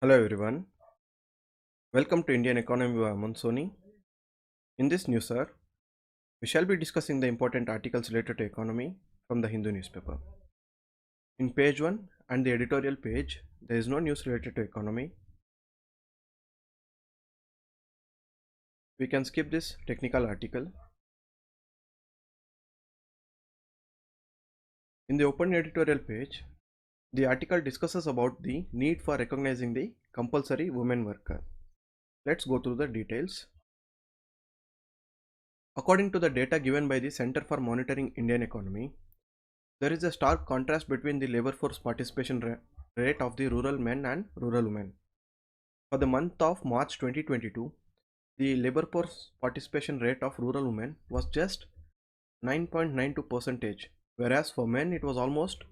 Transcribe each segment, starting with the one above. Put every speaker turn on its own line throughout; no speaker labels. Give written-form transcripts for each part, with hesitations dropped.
Hello everyone, welcome to Indian Economy by Aman Soni. In this news, sir, we shall be discussing the important articles related to economy from the Hindu newspaper. In page 1 and the editorial page, there is no news related to economy. We can skip this technical article. In the open editorial page, the article discusses about the need for recognizing the compulsory women worker. Let's go through the details. According to the data given by the Center for Monitoring Indian Economy, there is a stark contrast between the labor force participation rate of the rural men and rural women. For the month of March 2022, the labor force participation rate of rural women was just 9.92%, whereas for men it was almost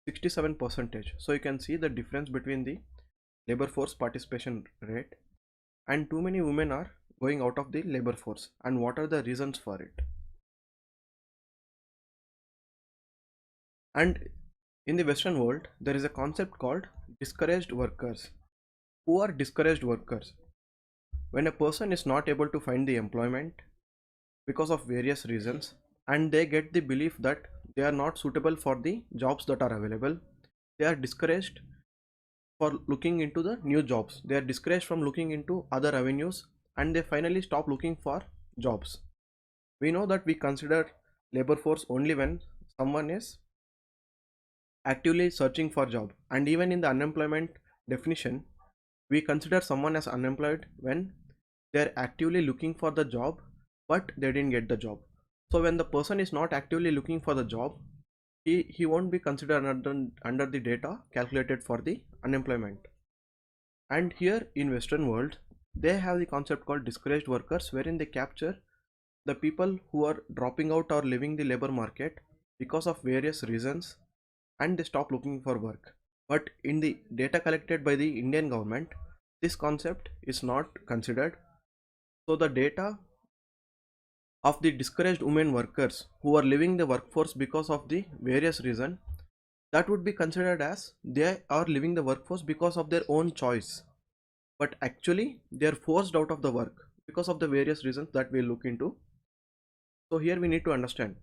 67%. So you can see the difference between the labor force participation rate, and too many women are going out of the labor force, and what are the reasons for it. And in the Western world, there is a concept called discouraged workers. Who are discouraged workers? When a person is not able to find the employment because of various reasons, and they get the belief that they are not suitable for the jobs that are available, they are discouraged for looking into the new jobs. They are discouraged from looking into other avenues, and they finally stop looking for jobs. We know that we consider labor force only when someone is actively searching for job, and even in the unemployment definition, we consider someone as unemployed when they're actively looking for the job but they didn't get the job. So when the person is not actively looking for the job, he won't be considered under the data calculated for the unemployment. And here in Western world, they have the concept called discouraged workers, wherein they capture the people who are dropping out or leaving the labor market because of various reasons, and they stop looking for work. But in the data collected by the Indian government, this concept is not considered. So the data of the discouraged women workers who are leaving the workforce because of the various reason, that would be considered as they are leaving the workforce because of their own choice, but actually they are forced out of the work because of the various reasons that we look into. So here we need to understand,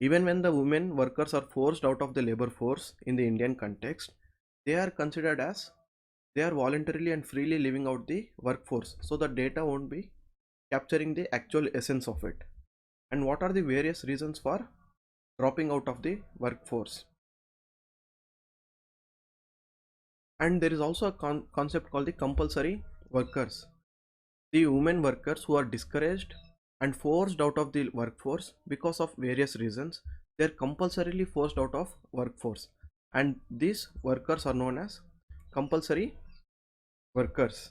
even when the women workers are forced out of the labor force in the Indian context, they are considered as they are voluntarily and freely leaving out the workforce, so the data won't be capturing the actual essence of it. And what are the various reasons for dropping out of the workforce? And there is also a concept called the compulsory workers, the women workers who are discouraged and forced out of the workforce because of various reasons. They are compulsorily forced out of workforce, and these workers are known as compulsory workers.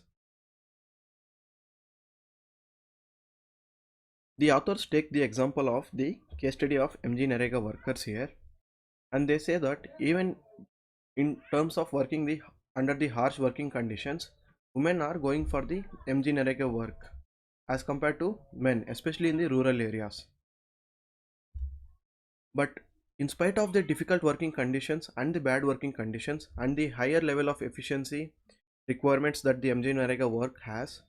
The authors take the example of the case study of MG Narega workers here, and they say that even in terms of working the under the harsh working conditions, women are going for the MG Narega work as compared to men, especially in the rural areas. But in spite of the difficult working conditions and the bad working conditions and the higher level of efficiency requirements that the MG Narega work has,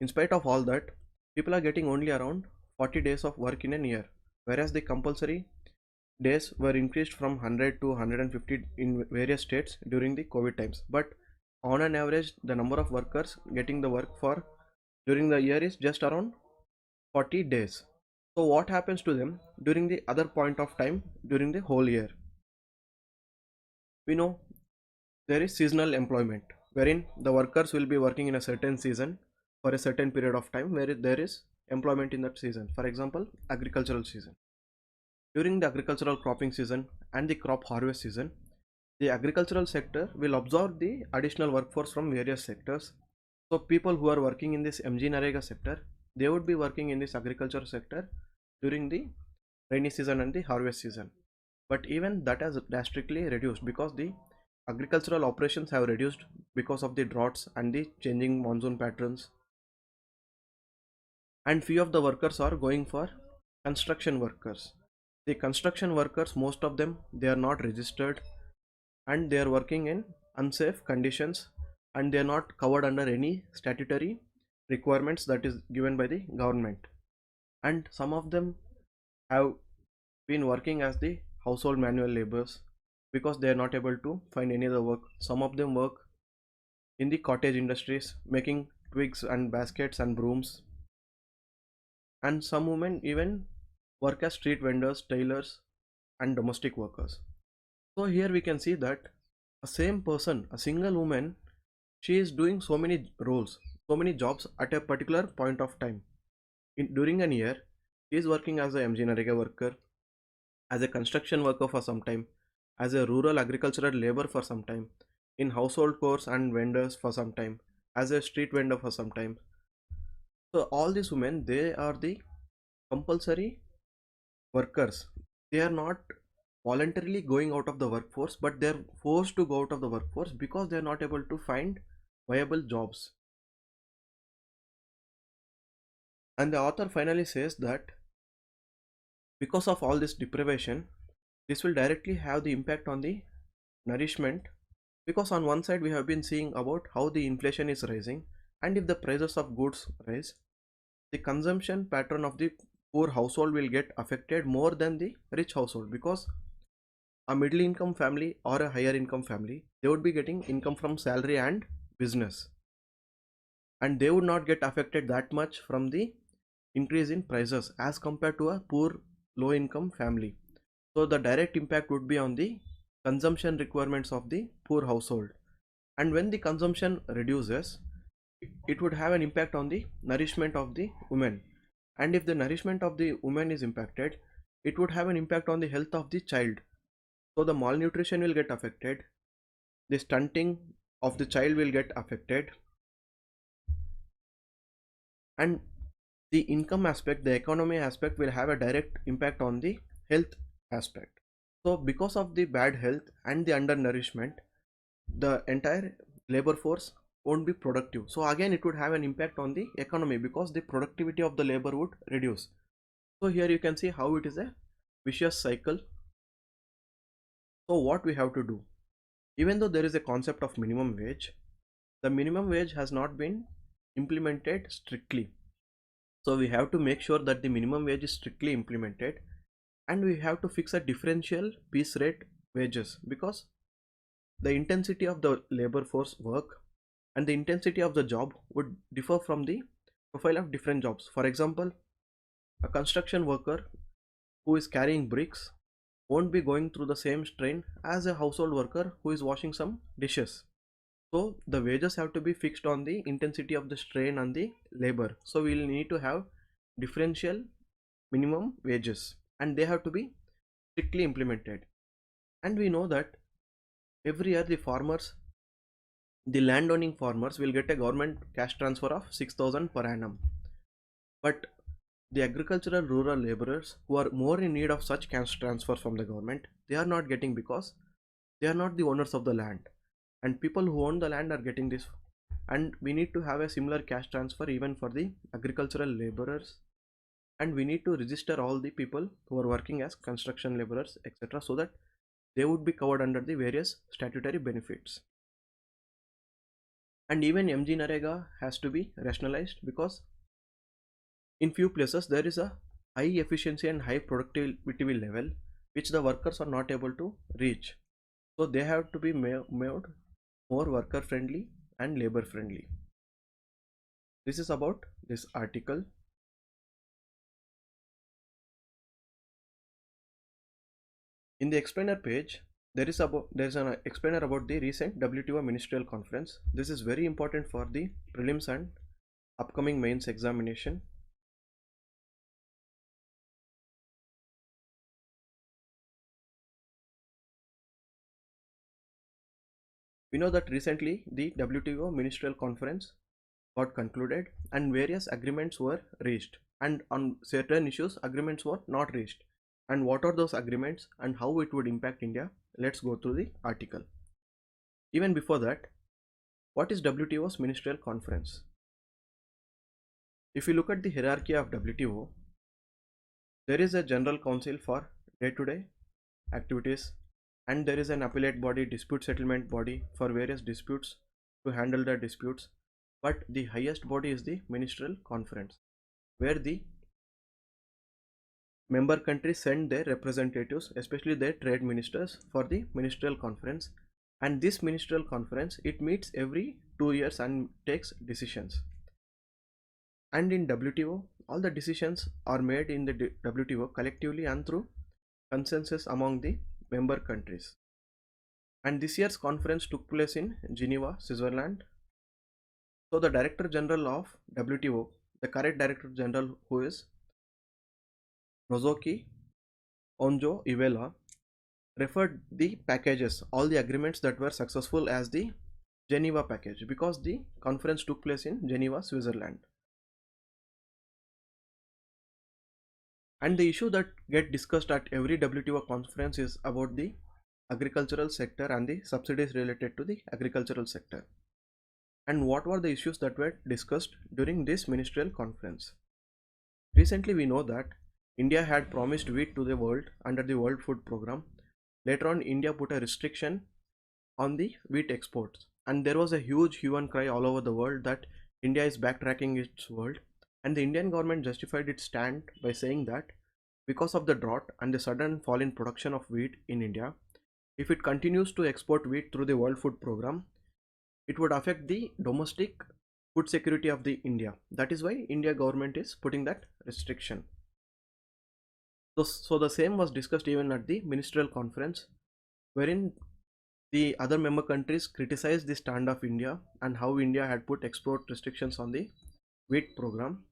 in spite of all that, people are getting only around 40 days of work in a year, whereas the compulsory days were increased from 100 to 150 in various states during the COVID times. But on an average, the number of workers getting the work for during the year is just around 40 days. So what happens to them during the other point of time during the whole year? We know there is seasonal employment, wherein the workers will be working in a certain season for a certain period of time where there is employment in that season. For example, agricultural season. During the agricultural cropping season and the crop harvest season, the agricultural sector will absorb the additional workforce from various sectors. So people who are working in this MG Narega sector, they would be working in this agriculture sector during the rainy season and the harvest season. But even that has drastically reduced because the agricultural operations have reduced because of the droughts and the changing monsoon patterns, and few of the workers are going for construction workers. The construction workers, most of them, they are not registered, and they are working in unsafe conditions, and they are not covered under any statutory requirements that is given by the government. And some of them have been working as the household manual laborers because they are not able to find any other work. Some of them work in the cottage industries making twigs and baskets and brooms, and some women even work as street vendors, tailors, and domestic workers. So here we can see that a same person, a single woman, she is doing so many roles, so many jobs at a particular point of time. During an year, she is working as a MG Narega worker, as a construction worker for some time, as a rural agricultural labor for some time, in household chores and vendors for some time, as a street vendor for some time. So all these women, they are the compulsory workers. They are not voluntarily going out of the workforce, but they are forced to go out of the workforce because they are not able to find viable jobs. And the author finally says that because of all this deprivation, this will directly have the impact on the nourishment, because on one side we have been seeing about how the inflation is rising, and if the prices of goods rise, the consumption pattern of the poor household will get affected more than the rich household, because a middle income family or a higher income family, they would be getting income from salary and business, and they would not get affected that much from the increase in prices as compared to a poor low income family. So the direct impact would be on the consumption requirements of the poor household, and when the consumption reduces, it would have an impact on the nourishment of the woman, and if the nourishment of the woman is impacted, it would have an impact on the health of the child. So the malnutrition will get affected, the stunting of the child will get affected, and the income aspect, the economy aspect will have a direct impact on the health aspect. So because of the bad health and the undernourishment, the entire labor force won't be productive. So again it would have an impact on the economy because the productivity of the labor would reduce. So here you can see how it is a vicious cycle. So what we have to do, even though there is a concept of minimum wage, the minimum wage has not been implemented strictly. So we have to make sure that the minimum wage is strictly implemented, and we have to fix a differential piece rate wages, because the intensity of the labor force work and the intensity of the job would differ from the profile of different jobs. For example, a construction worker who is carrying bricks won't be going through the same strain as a household worker who is washing some dishes. So the wages have to be fixed on the intensity of the strain on the labor. So we'll need to have differential minimum wages, and they have to be strictly implemented. And we know that every year the landowning farmers will get a government cash transfer of 6,000 per annum. But the agricultural rural laborers who are more in need of such cash transfers from the government, they are not getting because they are not the owners of the land. And people who own the land are getting this. And we need to have a similar cash transfer even for the agricultural laborers. And we need to register all the people who are working as construction laborers, etc., so that they would be covered under the various statutory benefits. And even MG Narega has to be rationalized, because in few places there is a high efficiency and high productivity level which the workers are not able to reach. So they have to be made more worker friendly and labor friendly. This is about this article. In the explainer page, there is an explainer about the recent WTO ministerial conference. This is very important for the prelims and upcoming mains examination. We know that recently the WTO ministerial conference got concluded and various agreements were reached, and on certain issues agreements were not reached. And what are those agreements and how it would impact India? Let's go through the article. Even before that, what is WTO's ministerial conference? If you look at the hierarchy of WTO, there is a general council for day-to-day activities, and there is an appellate body, dispute settlement body for various disputes to handle the disputes, but the highest body is the ministerial conference, where the member countries send their representatives, especially their trade ministers, for the ministerial conference. And this ministerial conference, it meets every 2 years and takes decisions. And in WTO, all the decisions are made in the WTO collectively and through consensus among the member countries. And this year's conference took place in Geneva, Switzerland. So the Director General of WTO, the current Director General, who is Nozoki Onjo Iweala, referred the packages, all the agreements that were successful, as the Geneva package, because the conference took place in Geneva, Switzerland. And the issue that get discussed at every WTO conference is about the agricultural sector and the subsidies related to the agricultural sector. And what were the issues that were discussed during this ministerial conference? Recently, we know that India had promised wheat to the world under the World Food Program. Later on, India put a restriction on the wheat exports, and there was a huge hue and cry all over the world that India is backtracking its world. And the Indian government justified its stand by saying that because of the drought and the sudden fall in production of wheat in India, if it continues to export wheat through the World Food Program, it would affect the domestic food security of the India. That is why India government is putting that restriction. So the same was discussed even at the ministerial conference, wherein the other member countries criticized the stand of India and how India had put export restrictions on the wheat program.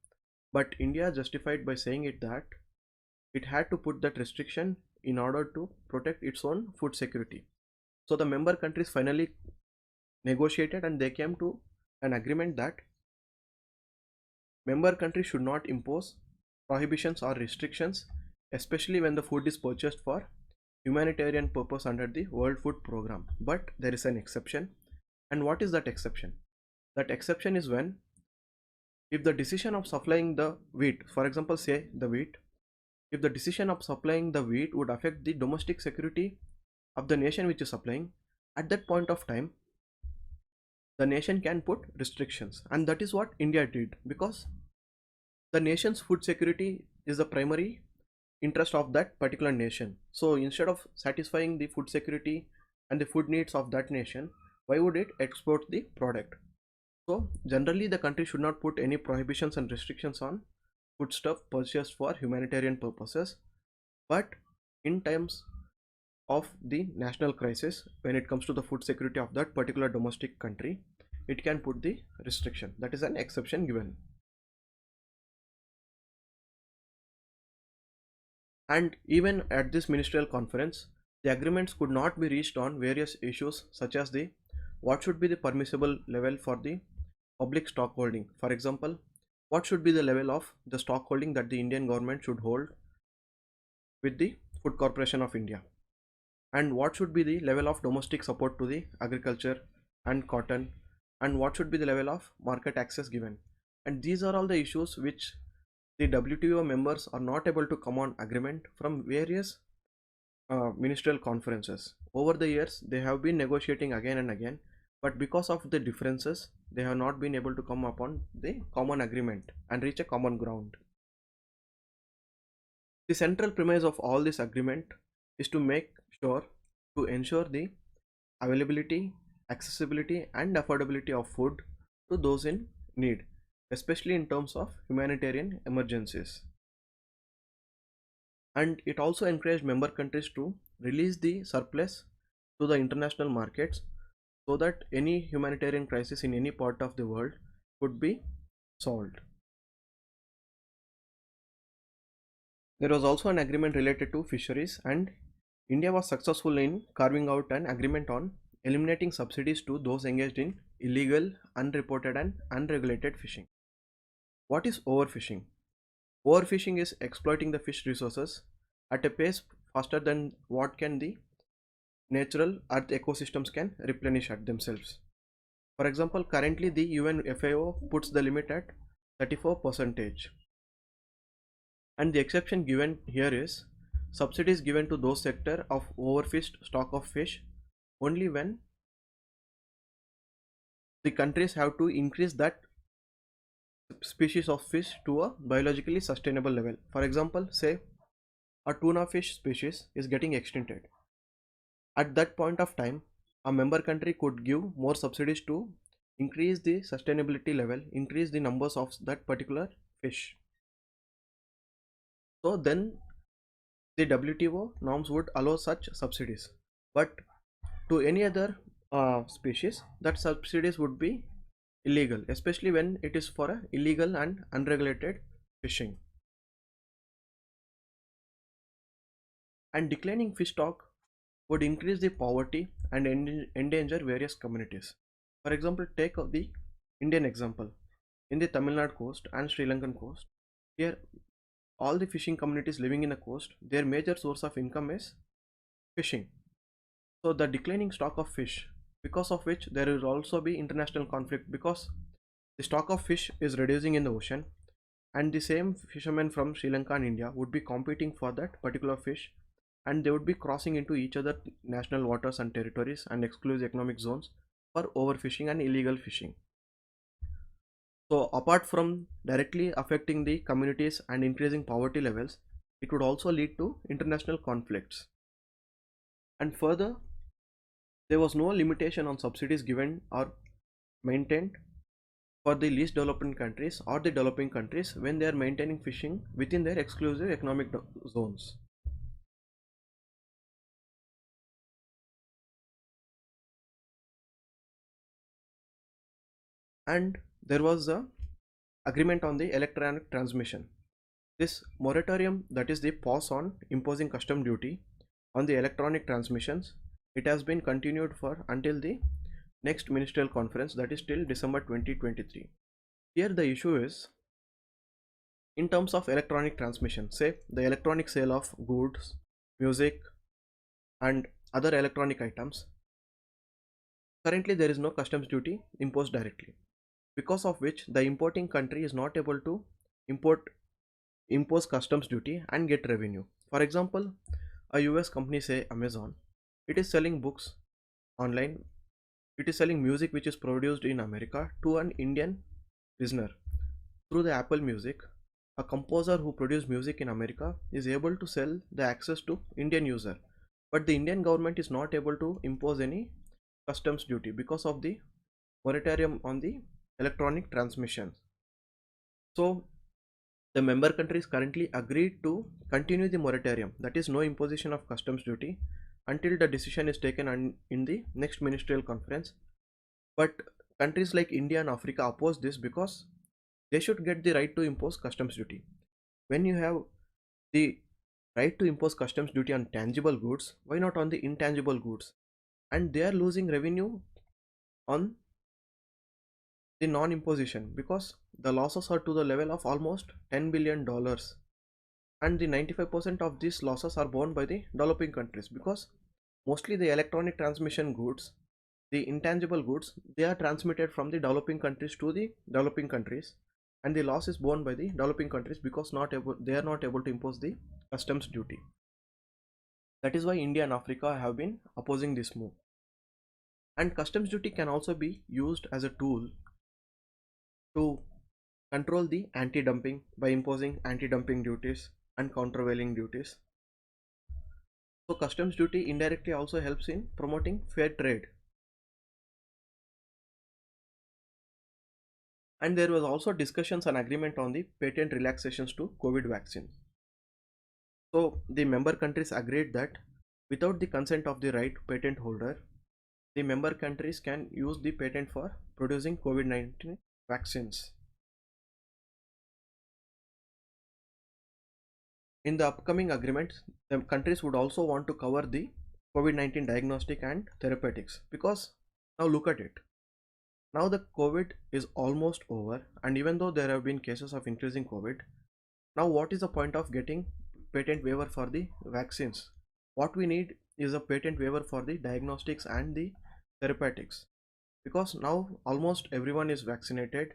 But India justified by saying it that it had to put that restriction in order to protect its own food security. So the member countries finally negotiated and they came to an agreement that member countries should not impose prohibitions or restrictions, especially when the food is purchased for humanitarian purpose under the World Food Program. But there is an exception. And what is that exception? That exception is when, if the decision of supplying the wheat, for example, say the wheat, if the decision of supplying the wheat would affect the domestic security of the nation which is supplying, at that point of time, the nation can put restrictions. And that is what India did, because the nation's food security is the primary interest of that particular nation. So instead of satisfying the food security and the food needs of that nation, why would it export the product? So generally the country should not put any prohibitions and restrictions on foodstuff purchased for humanitarian purposes, but in times of the national crisis, when it comes to the food security of that particular domestic country, it can put the restriction. That is an exception given. And even at this ministerial conference, the agreements could not be reached on various issues such as the what should be the permissible level for the public stock holding. For example, what should be the level of the stock holding that the Indian government should hold with the Food Corporation of India, and what should be the level of domestic support to the agriculture and cotton, and what should be the level of market access given. And these are all the issues which the WTO members are not able to come on agreement from various ministerial conferences. Over the years, they have been negotiating again and again, but because of the differences, they have not been able to come upon the common agreement and reach a common ground. The central premise of all this agreement is to make sure to ensure the availability, accessibility, and affordability of food to those in need, especially in terms of humanitarian emergencies. And it also encouraged member countries to release the surplus to the international markets so that any humanitarian crisis in any part of the world could be solved. There was also an agreement related to fisheries, and India was successful in carving out an agreement on eliminating subsidies to those engaged in illegal, unreported, and unregulated fishing. What is overfishing? Overfishing is exploiting the fish resources at a pace faster than what can the natural earth ecosystems can replenish at themselves. For example, currently the UN FAO puts the limit at 34%, and the exception given here is subsidies given to those sector of overfished stock of fish only when the countries have to increase that species of fish to a biologically sustainable level. For example, say a tuna fish species is getting extincted. At that point of time, a member country could give more subsidies to increase the sustainability level, increase the numbers of that particular fish. So then the WTO norms would allow such subsidies. But to any other species, that subsidies would be illegal, especially when it is for a illegal and unregulated fishing. And declining fish stock would increase the poverty and endanger various communities. For example, take the Indian example. In the Tamil Nadu coast and Sri Lankan coast, here all the fishing communities living in the coast, their major source of income is fishing. So the declining stock of fish, because of which there will also be international conflict, because the stock of fish is reducing in the ocean, and the same fishermen from Sri Lanka and India would be competing for that particular fish, and they would be crossing into each other national waters and territories and exclusive economic zones for overfishing and illegal fishing. So apart from directly affecting the communities and increasing poverty levels, it would also lead to international conflicts. And further, there was no limitation on subsidies given or maintained for the least developed countries or the developing countries when they are maintaining fishing within their exclusive economic zones. And there was a agreement on the electronic transmission. This moratorium, that is the pause on imposing custom duty on the electronic transmissions, it has been continued for until the next ministerial conference, that is till December 2023. Here the issue is, in terms of electronic transmission, say the electronic sale of goods, music and other electronic items, currently there is no customs duty imposed directly, because of which the importing country is not able to impose customs duty and get revenue. For example, a US company, say Amazon, it is selling books online, it is selling music which is produced in America to an Indian listener through the Apple Music. A composer who produces music in America is able to sell the access to Indian user, but the Indian government is not able to impose any customs duty because of the moratorium on the electronic transmissions. So the member countries currently agreed to continue the moratorium, that is no imposition of customs duty, until the decision is taken in the next ministerial conference. But countries like India and Africa oppose this because they should get the right to impose customs duty. When you have the right to impose customs duty on tangible goods, why not on the intangible goods? And they are losing revenue on the non-imposition because the losses are to the level of almost $10 billion, and the 95% of these losses are borne by the developing countries, because mostly the electronic transmission goods, the intangible goods, they are transmitted from the developing countries to the developing countries, and the loss is borne by the developing countries because they are not able to impose the customs duty. That is why India and Africa have been opposing this move. And customs duty can also be used as a tool to control the anti-dumping by imposing anti-dumping duties and countervailing duties. So customs duty indirectly also helps in promoting fair trade. And there was also discussions and agreement on the patent relaxations to COVID vaccine. So the member countries agreed that without the consent of the right patent holder, the member countries can use the patent for producing COVID-19 vaccines. In the upcoming agreement, the countries would also want to cover the COVID-19 diagnostic and therapeutics, because now look at it. Now the COVID is almost over, and even though there have been cases of increasing COVID, now what is the point of getting patent waiver for the vaccines? What we need is a patent waiver for the diagnostics and the therapeutics, because now almost everyone is vaccinated,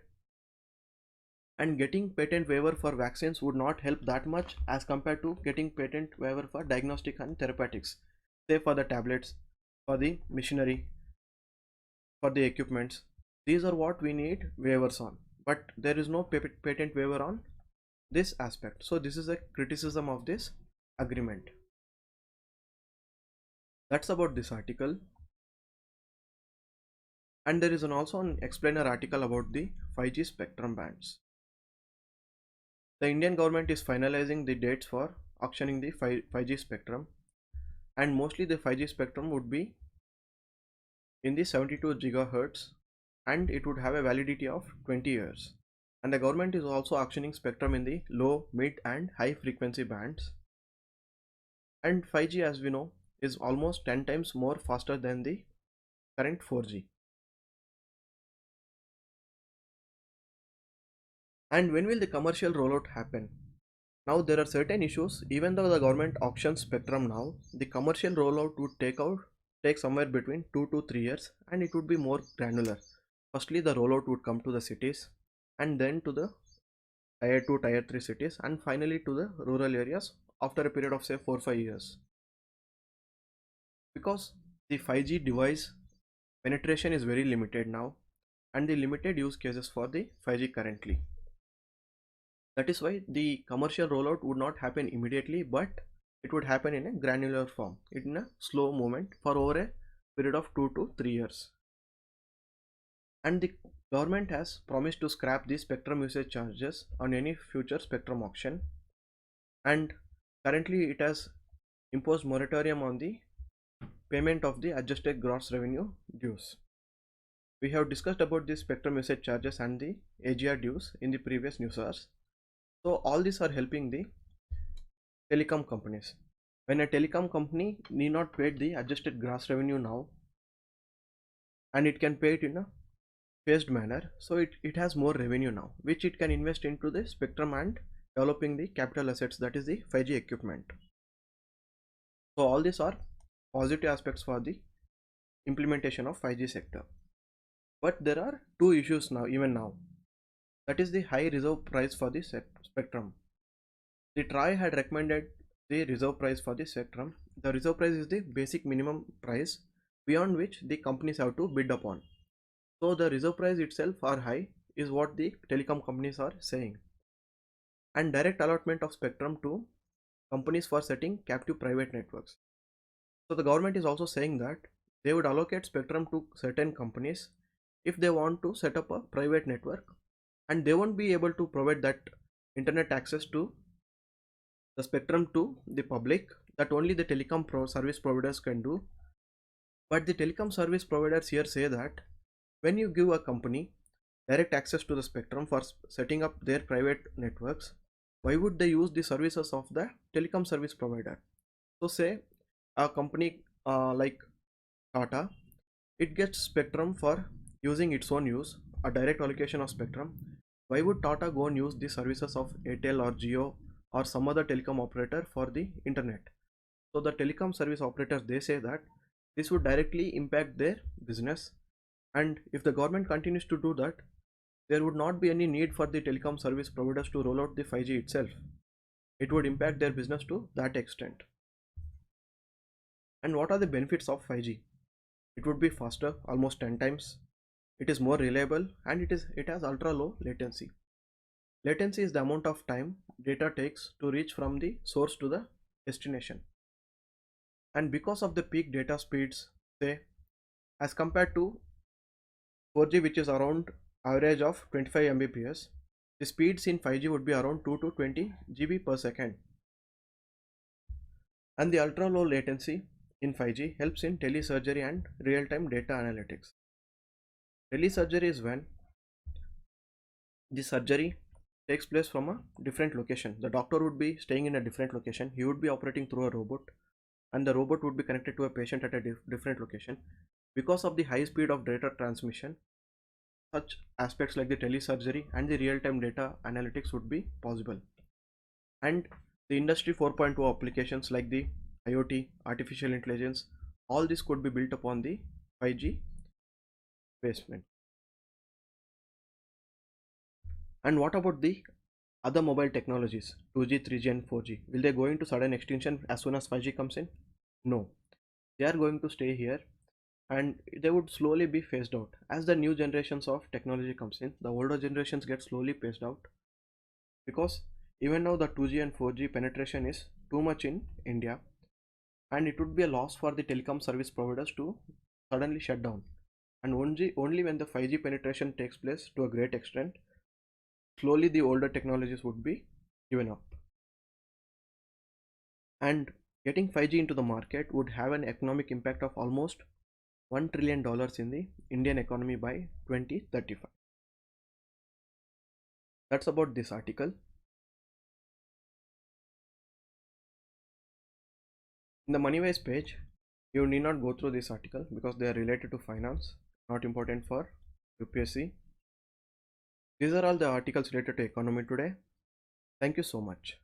and getting patent waiver for vaccines would not help that much as compared to getting patent waiver for diagnostic and therapeutics, say for the tablets, for the machinery, for the equipments. These are what we need waivers on, but there is no patent waiver on this aspect. So this is a criticism of this agreement. That's about this article. And there is also an explainer article about the 5G spectrum bands. The Indian government is finalizing the dates for auctioning the 5G spectrum, and mostly the 5G spectrum would be in the 72 gigahertz, and it would have a validity of 20 years. And the government is also auctioning spectrum in the low, mid and high frequency bands. And 5G, as we know, is almost 10 times more faster than the current 4G. And when will the commercial rollout happen? Now there are certain issues. Even though the government auctions spectrum now, the commercial rollout would take somewhere between 2 to 3 years, and it would be more granular. Firstly, the rollout would come to the cities, and then to the tier 2, tier 3 cities, and finally to the rural areas after a period of say 4-5 years. Because the 5G device penetration is very limited now, and the limited use cases for the 5G currently. That is why the commercial rollout would not happen immediately, but it would happen in a granular form, in a slow movement for over a period of 2 to 3 years. And the government has promised to scrap the spectrum usage charges on any future spectrum auction, and currently it has imposed moratorium on the payment of the adjusted gross revenue dues. We have discussed about the spectrum usage charges and the AGR dues in the previous news hours. So all these are helping the telecom companies. When a telecom company need not pay the adjusted gross revenue now, and it can pay it in a phased manner, so it has more revenue now, which it can invest into the spectrum and developing the capital assets, that is the 5G equipment. So all these are positive aspects for the implementation of 5G sector. But there are two issues now, even now. That is the high reserve price for the spectrum. The TRAI had recommended the reserve price for the spectrum. The reserve price is the basic minimum price beyond which the companies have to bid upon. So the reserve price itself are high is what the telecom companies are saying. And direct allotment of spectrum to companies for setting captive private networks. So the government is also saying that they would allocate spectrum to certain companies if they want to set up a private network, and they won't be able to provide that internet access to the spectrum to the public, that only the telecom service providers can do. But the telecom service providers here say that when you give a company direct access to the spectrum for setting up their private networks, why would they use the services of the telecom service provider? So say a company like Tata, it gets spectrum for using its own use, a direct allocation of spectrum. Why would Tata go and use the services of Airtel or Jio or some other telecom operator for the internet? So the telecom service operators, they say that this would directly impact their business, and if the government continues to do that, there would not be any need for the telecom service providers to roll out the 5G itself. It would impact their business to that extent. And what are the benefits of 5G? It would be faster, almost 10 times. It is more reliable, and it has ultra low latency. Latency is the amount of time data takes to reach from the source to the destination. And because of the peak data speeds, say as compared to 4G, which is around average of 25 Mbps, the speeds in 5G would be around 2 to 20 GB per second. And the ultra low latency in 5G helps in telesurgery and real-time data analytics. Telesurgery is when the surgery takes place from a different location. The doctor would be staying in a different location. He would be operating through a robot, and the robot would be connected to a patient at a different location. Because of the high speed of data transmission, such aspects like the telesurgery and the real-time data analytics would be possible. And the industry 4.0 applications like the IoT, artificial intelligence, all this could be built upon the 5G basement. And what about the other mobile technologies, 2G, 3G and 4G? Will they go into sudden extinction as soon as 5G comes in? No, they are going to stay here, and they would slowly be phased out as the new generations of technology comes in. The older generations get slowly phased out because even now the 2G and 4G penetration is too much in India, and it would be a loss for the telecom service providers to suddenly shut down. And only when the 5G penetration takes place to a great extent, slowly the older technologies would be given up. And getting 5G into the market would have an economic impact of almost $1 trillion in the Indian economy by 2035. That's about this article. In the Moneywise page, you need not go through this article because they are related to finance, not important for UPSC. These are all the articles related to economy today. Thank you so much.